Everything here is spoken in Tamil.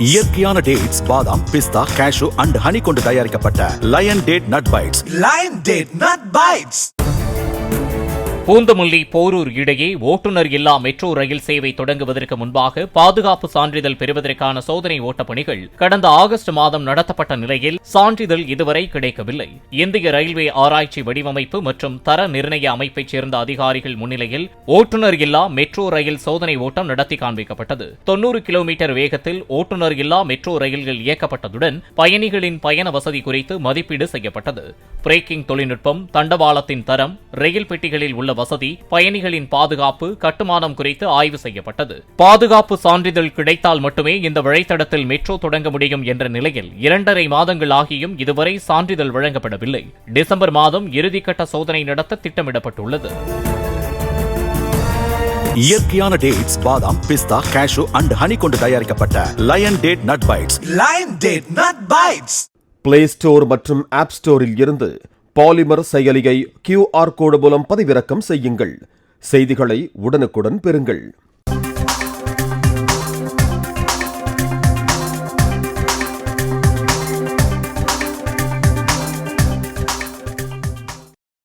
இயற்கையான டேட்ஸ், பாதாம், பிஸ்தா, கேஷு அண்ட் ஹனி கொண்டு தயாரிக்கப்பட்ட lion date nut bites. Lion date nut bites. Poonamallee Porur இடையே ஓட்டுநர் இல்லா மெட்ரோ ரயில் சேவை தொடங்குவதற்கு முன்பாக பாதுகாப்பு சான்றிதழ் பெறுவதற்கான சோதனை ஓட்டப் பணிகள் கடந்த ஆகஸ்ட் மாதம் நடத்தப்பட்ட நிலையில் சான்றிதழ் இதுவரை கிடைக்கவில்லை. இந்திய ரயில்வே ஆராய்ச்சி வடிவமைப்பு மற்றும் தர நிர்ணய அமைப்பைச் சேர்ந்த அதிகாரிகள் முன்னிலையில் ஓட்டுநர் இல்லா மெட்ரோ ரயில் சோதனை ஓட்டம் நடத்தி காண்பிக்கப்பட்டது. 90 கிலோமீட்டர் வேகத்தில் ஓட்டுநர் இல்லா மெட்ரோ ரயில்கள் இயக்கப்பட்டதுடன் பயணிகளின் பயண வசதி குறித்து மதிப்பீடு செய்யப்பட்டது. பிரேக்கிங் தொழில்நுட்பம், தண்டவாளத்தின் தரம், ரயில் பெட்டிகளில் உள்ள வசதி, பயணிகளின் பாதுகாப்பு, கட்டுமானம் குறித்து ஆய்வு செய்யப்பட்டது. பாதுகாப்பு சான்றிதழ் கிடைத்தால் மட்டுமே இந்த வழித்தடத்தில் மெட்ரோ தொடங்க முடியும் என்ற நிலையில் 2.5 மாதங்கள் ஆகியும் இதுவரை சான்றிதழ் வழங்கப்படவில்லை. டிசம்பர் மாதம் இறுதிக்கட்ட சோதனை நடத்த திட்டமிடப்பட்டுள்ளது. இயற்கையான டேட்ஸ், பாதாம், பிஸ்தா, கேஷு அண்ட் ஹனி கொண்டு தயாரிக்கப்பட்ட lion date nut bites. Lion date nut bites. Play store மற்றும் ஆப் ஸ்டோரில் இருந்து பாலிமர் செயலியை QR கோடு மூலம் பதிவிறக்கம் செய்யுங்கள். செய்திகளை உடனுக்குடன் பெறுங்கள்.